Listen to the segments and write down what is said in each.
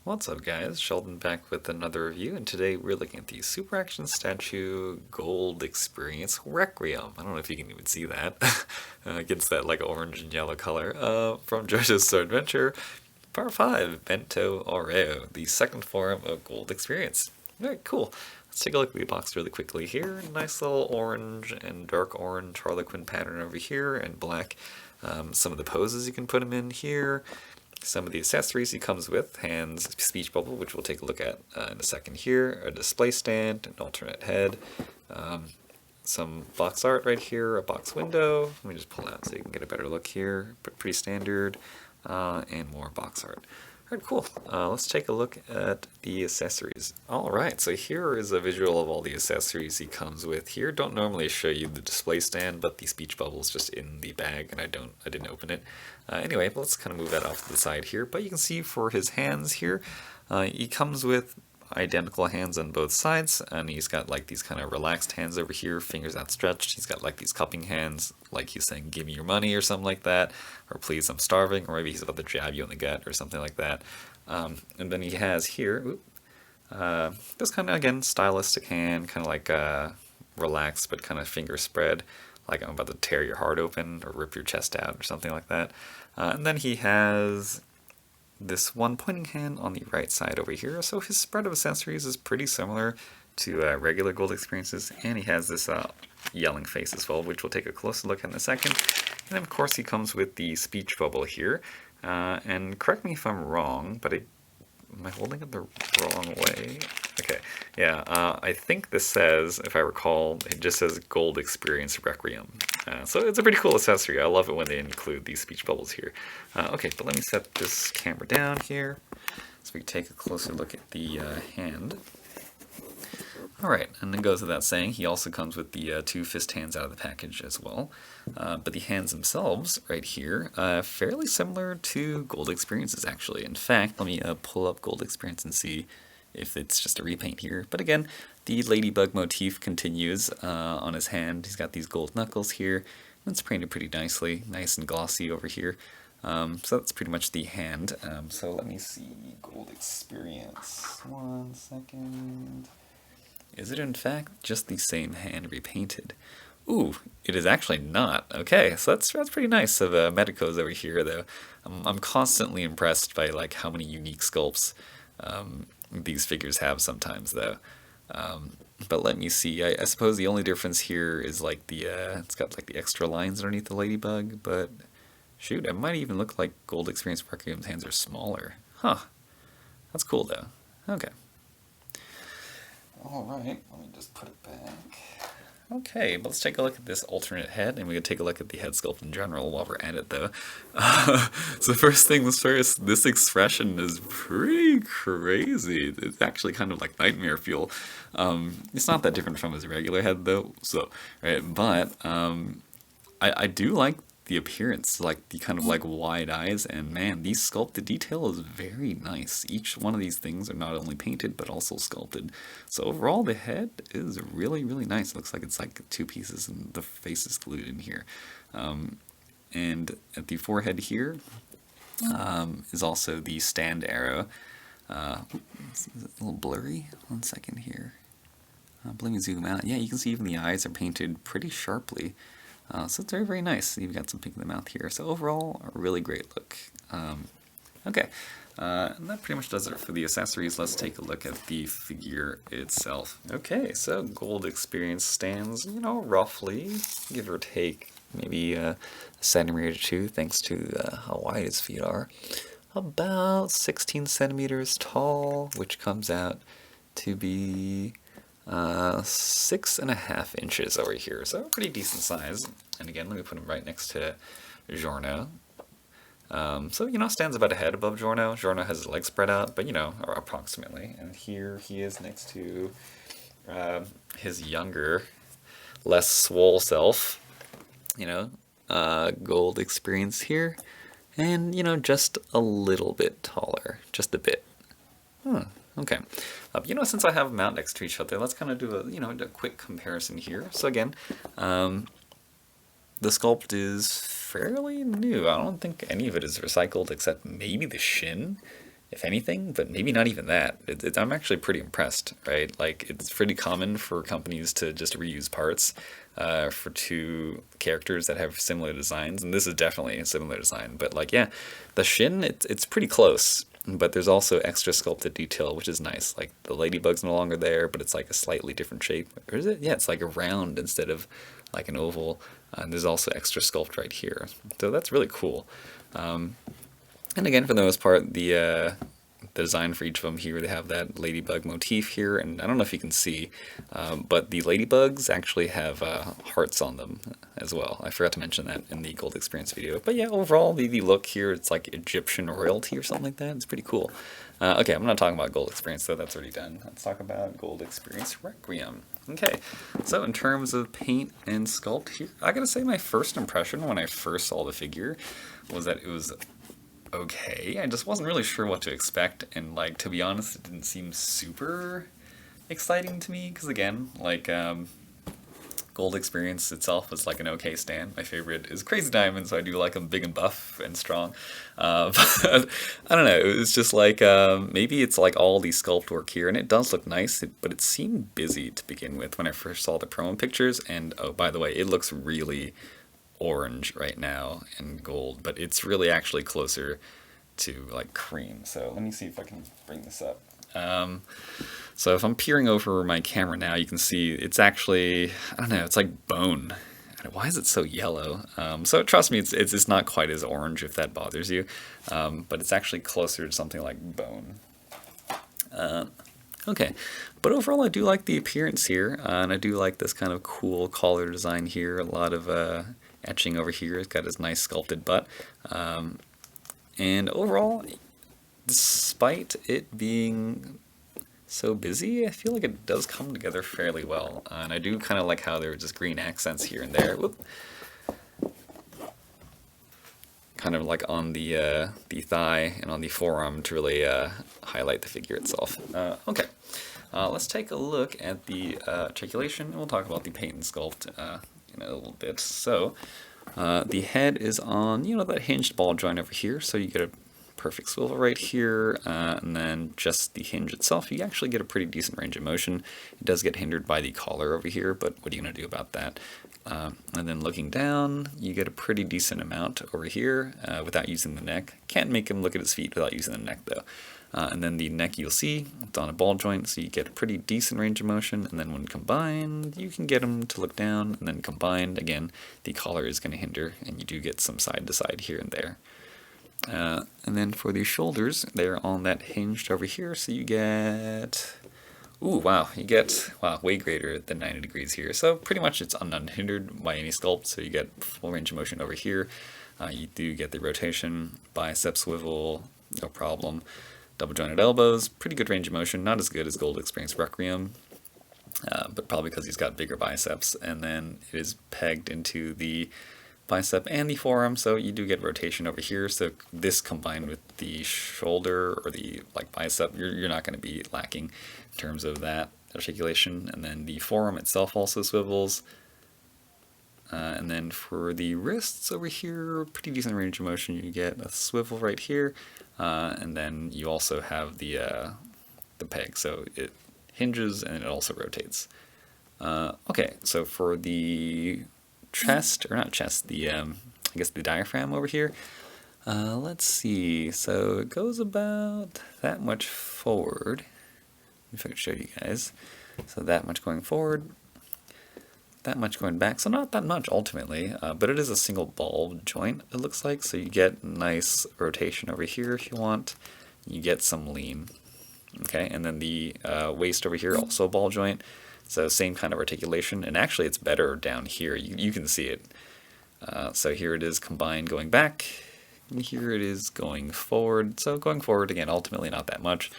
What's up guys, Sheldon back with another review, and today we're looking at the Super Action Statue Gold Experience Requiem. I don't know if you can even see that against that like orange and yellow color from Jojo's Sword Adventure, Part 5, Bento Oreo, the second form of Gold Experience. Alright, cool. Let's take a look at the box really quickly here. Nice little orange and dark orange Harlequin pattern over here, and black. Some of the poses you can put him in here. Some of the accessories he comes with, hands, speech bubble, which we'll take a look at in a second here, a display stand, an alternate head, some box art right here, a box window. Let me just pull out so you can get a better look here, but pretty standard, and more box art. Alright, cool. Let's take a look at the accessories. Alright, so here is a visual of all the accessories he comes with here. Don't normally show you the display stand, but the speech bubble is just in the bag, and I didn't open it. Anyway, let's kind of move that off to the side here. But you can see for his hands here, he comes with identical hands on both sides, and he's got like these kind of relaxed hands over here, fingers outstretched. He's got like these cupping hands, like he's saying give me your money or something like that, or please I'm starving, or maybe he's about to jab you in the gut or something like that. And then he has here this kind of, again, stylistic hand, kind of like relaxed but kind of finger spread, like I'm about to tear your heart open or rip your chest out or something like that. And then he has this one pointing hand on the right side over here, so his spread of accessories is pretty similar to regular gold experiences, and he has this yelling face as well, which we'll take a closer look at in a second. And then of course he comes with the speech bubble here, and correct me if I'm wrong, but am I holding it the wrong way? Okay, yeah, I think this says, if I recall, it just says Gold Experience Requiem. So it's a pretty cool accessory. I love it when they include these speech bubbles here. Okay, but let me set this camera down here so we can take a closer look at the hand. Alright, and it goes without saying, he also comes with the two fist hands out of the package as well. But the hands themselves, right here, fairly similar to Gold Experiences, actually. In fact, let me pull up Gold Experience and see if it's just a repaint here. But again, the ladybug motif continues on his hand. He's got these gold knuckles here. It's painted pretty nicely, nice and glossy over here. So that's pretty much the hand. So let me see, Gold Experience. 1 second. Is it in fact just the same hand repainted? Ooh, it is actually not. Okay, so that's pretty nice of Medico's over here, though. I'm constantly impressed by like how many unique sculpts these figures have sometimes, though. But let me see. I suppose the only difference here is like the it's got like the extra lines underneath the ladybug. But shoot, it might even look like Gold Experience Requiem's hands are smaller. Huh. That's cool, though. Okay. Alright, let me just put it back. Okay, let's take a look at this alternate head, and we can take a look at the head sculpt in general while we're at it, though. So first things first, this expression is pretty crazy. It's actually kind of like nightmare fuel. It's not that different from his regular head, though, so, right, but I do like the appearance, like the kind of like wide eyes, and man, these sculpted detail is very nice. Each one of these things are not only painted but also sculpted. So overall, the head is really, really nice. It looks like it's like two pieces and the face is glued in here. And at the forehead here is also the stand arrow. It's a little blurry. 1 second here. Let me zoom out. Yeah, you can see even the eyes are painted pretty sharply. So it's very, very nice. You've got some pink in the mouth here. So overall, a really great look. Okay, and that pretty much does it for the accessories. Let's take a look at the figure itself. Okay, so Gold Experience stands, you know, roughly, give or take, maybe a centimeter or two, thanks to how wide his feet are. About 16 centimeters tall, which comes out to be 6.5 inches over here, so pretty decent size. And again, let me put him right next to Giorno. So, you know, stands about a head above Giorno. Giorno has his legs spread out, but, you know, or approximately. And here he is next to his younger, less swole self, you know, Gold Experience here. And, you know, just a little bit taller, just a bit. Okay, you know, since I have them out next to each other, let's kind of do a quick comparison here. So again, the sculpt is fairly new. I don't think any of it is recycled except maybe the shin if anything, but maybe not even that. I'm actually pretty impressed, right? Like, it's pretty common for companies to just reuse parts for two characters that have similar designs, and this is definitely a similar design. But like, yeah, the shin, it's pretty close, but there's also extra sculpted detail, which is nice. Like, the ladybug's no longer there, but it's like a slightly different shape. Or is it? Yeah, it's like a round instead of like an oval. And there's also extra sculpt right here. So that's really cool. And again, for the most part, the design for each of them here, they have that ladybug motif here, and I don't know if you can see, but the ladybugs actually have hearts on them as well. I forgot to mention that in the Gold Experience video. But yeah, overall, the look here, it's like Egyptian royalty or something like that. It's pretty cool. Okay, I'm not talking about Gold Experience, though. That's already done. Let's talk about Gold Experience Requiem. Okay, so in terms of paint and sculpt here, I gotta say my first impression when I first saw the figure was that it was okay. I just wasn't really sure what to expect, and like, to be honest, it didn't seem super exciting to me, because again, like, Gold Experience itself is like an okay stand. My favorite is Crazy Diamond, so I do like them big and buff and strong. But I don't know, it was just like, maybe it's like all the sculpt work here, and it does look nice, but it seemed busy to begin with when I first saw the promo pictures, and oh, by the way, it looks really orange right now and gold, but it's really actually closer to like cream. So let me see if I can bring this up. So if I'm peering over my camera now, you can see it's actually, I don't know, it's like bone. Why is it so yellow? So trust me, it's not quite as orange if that bothers you, but it's actually closer to something like bone. Okay, but overall I do like the appearance here, and I do like this kind of cool collar design here, a lot of etching over here. It's got his nice sculpted butt. And overall, despite it being so busy, I feel like it does come together fairly well. And I do kind of like how there are just green accents here and there. Whoop. Kind of like on the thigh and on the forearm to really highlight the figure itself. Okay, let's take a look at the articulation, and we'll talk about the paint and sculpt in a little bit. So the head is on, you know, that hinged ball joint over here, so you get a perfect swivel right here, and then just the hinge itself, you actually get a pretty decent range of motion. It does get hindered by the collar over here, but what are you going to do about that? And then looking down, you get a pretty decent amount over here without using the neck. Can't make him look at his feet without using the neck though. And then the neck, you'll see it's on a ball joint, so you get a pretty decent range of motion. And then when combined, you can get him to look down, and then combined, again, the collar is going to hinder, and you do get some side to side here and there. And then for the shoulders, they're on that hinged over here, so you get, ooh, wow, you get, wow, way greater than 90 degrees here. So pretty much it's unhindered by any sculpt, so you get full range of motion over here. You do get the rotation, bicep swivel, no problem. Double jointed elbows, pretty good range of motion, not as good as Gold Experience Requiem, but probably because he's got bigger biceps. And then it is pegged into the bicep and the forearm, so you do get rotation over here. So this combined with the shoulder or the like bicep, you're not going to be lacking in terms of that articulation. And then the forearm itself also swivels. And then for the wrists over here, pretty decent range of motion. You get a swivel right here, and then you also have the peg, so it hinges and it also rotates. Okay, so for the chest, or not chest, the I guess the diaphragm over here. Let's see. So it goes about that much forward. If I could show you guys. So that much going forward. That much going back, so not that much ultimately, but it is a single ball joint, it looks like, so you get nice rotation over here if you want. You get some lean. Okay, and then the waist over here, also a ball joint, so same kind of articulation, and actually it's better down here. You can see it. So here it is combined going back, and here it is going forward. So going forward, again, ultimately not that much.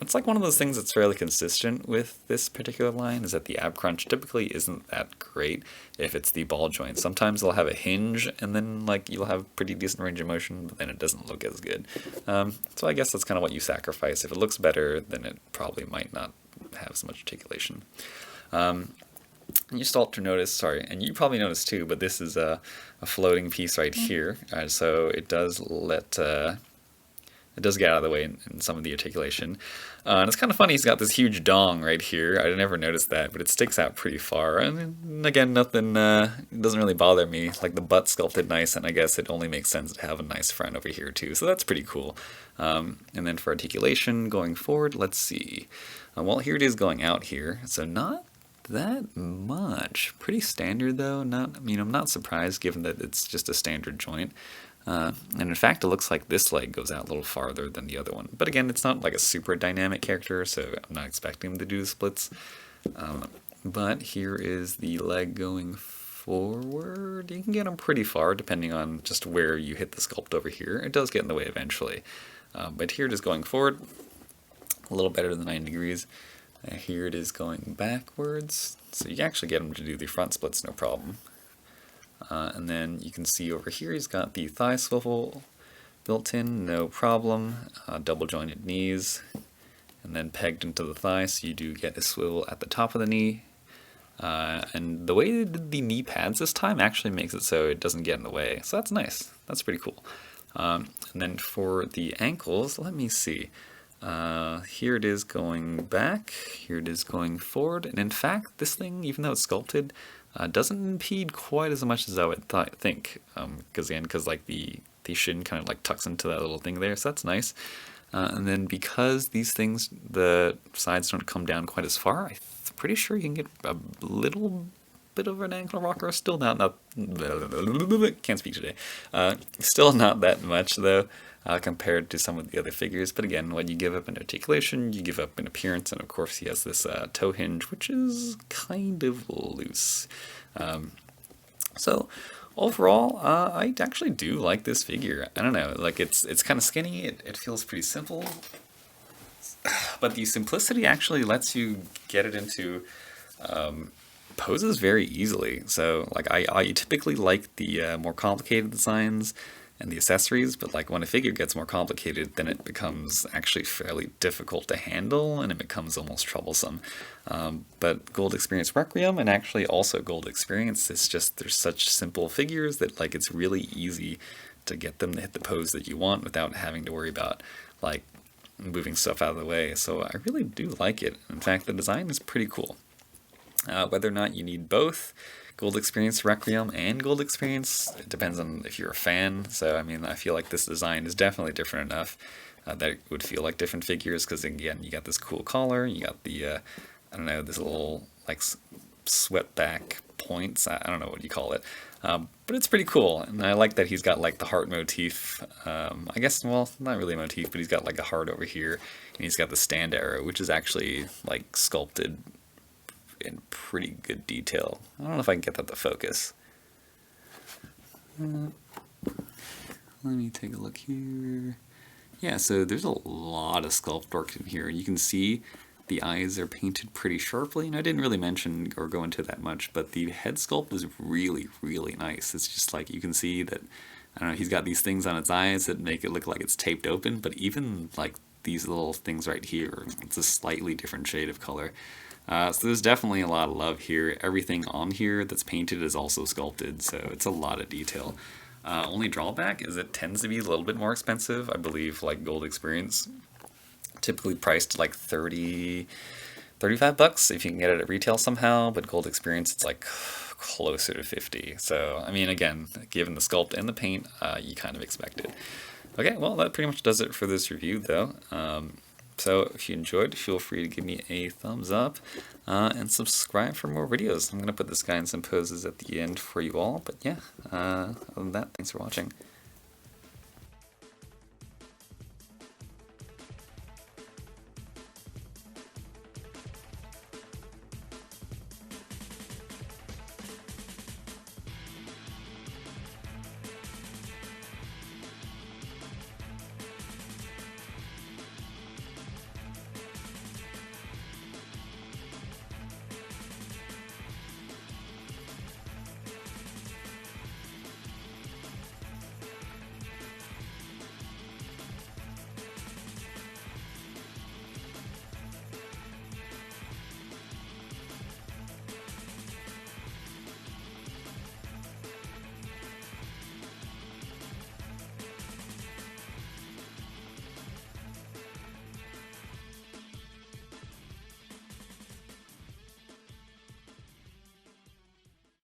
It's like one of those things that's fairly consistent with this particular line, is that the ab crunch typically isn't that great if it's the ball joint. Sometimes they'll have a hinge, and then like you'll have pretty decent range of motion, but then it doesn't look as good. So I guess that's kind of what you sacrifice. If it looks better, then it probably might not have as much articulation. And you still have to notice, sorry, and you probably noticed too, but this is a floating piece right here. So it does let It does get out of the way in some of the articulation. And it's kind of funny, he's got this huge dong right here. I never noticed that, but it sticks out pretty far. And again, nothing, it doesn't really bother me. Like the butt sculpted nice, and I guess it only makes sense to have a nice front over here too. So that's pretty cool. And then for articulation going forward, let's see. Well, here it is going out here. So not that much. Pretty standard though. Not, I mean, I'm not surprised given that it's just a standard joint. And in fact, it looks like this leg goes out a little farther than the other one. But again, it's not like a super dynamic character, so I'm not expecting him to do the splits. But here is the leg going forward. You can get him pretty far depending on just where you hit the sculpt over here. It does get in the way eventually. But here it is going forward, a little better than 90 degrees. Here it is going backwards. So you actually get him to do the front splits no problem. And then you can see over here he's got the thigh swivel built in, no problem. Double jointed knees, and then pegged into the thigh, so you do get a swivel at the top of the knee. And the way they did the knee pads this time actually makes it so it doesn't get in the way, so that's nice. That's pretty cool. And then for the ankles, let me see. Here it is going back, here it is going forward, and in fact this thing, even though it's sculpted, doesn't impede quite as much as I would think, because like the shin kind of like tucks into that little thing there, so that's nice. And then because these things, the sides don't come down quite as far, I'm pretty sure you can get a little bit of an ankle rocker. Still not can't speak today. Still not that much though, compared to some of the other figures. But again, when you give up an articulation, you give up an appearance, and of course he has this toe hinge, which is kind of loose. So overall, I actually do like this figure. I don't know, like it's kind of skinny. It feels pretty simple, but the simplicity actually lets you get it into poses very easily. So like I typically like the more complicated designs and the accessories, but like when a figure gets more complicated, then it becomes actually fairly difficult to handle, and it becomes almost troublesome. But Gold Experience Requiem, and actually also Gold Experience, it's just, there's such simple figures that like it's really easy to get them to hit the pose that you want without having to worry about like moving stuff out of the way. So I really do like it. In fact, the design is pretty cool. Whether or not you need both Gold Experience Requiem and Gold Experience, it depends on if you're a fan. So I mean, I feel like this design is definitely different enough that it would feel like different figures, because again, you got this cool collar, you got the I don't know, this little like swept back points, I don't know what you call it, but it's pretty cool. And I like that he's got like the heart motif, I guess, well, not really a motif, but he's got like a heart over here, and he's got the stand arrow, which is actually like sculpted in pretty good detail. I don't know if I can get that to focus. Let me take a look here. Yeah, so there's a lot of sculpt work in here. You can see the eyes are painted pretty sharply, and I didn't really mention or go into that much, but the head sculpt is really, really nice. It's just like you can see that, I don't know, he's got these things on its eyes that make it look like it's taped open, but even like these little things right here, it's a slightly different shade of color. So there's definitely a lot of love here. Everything on here that's painted is also sculpted, so it's a lot of detail. Only drawback is it tends to be a little bit more expensive. I believe like Gold Experience, typically priced like 35 bucks if you can get it at retail somehow, but Gold Experience it's like closer to 50. So I mean, again, given the sculpt and the paint, you kind of expect it. Okay, well that pretty much does it for this review though. So if you enjoyed, feel free to give me a thumbs up and subscribe for more videos. I'm going to put this guy in some poses at the end for you all, but yeah, other than that, thanks for watching.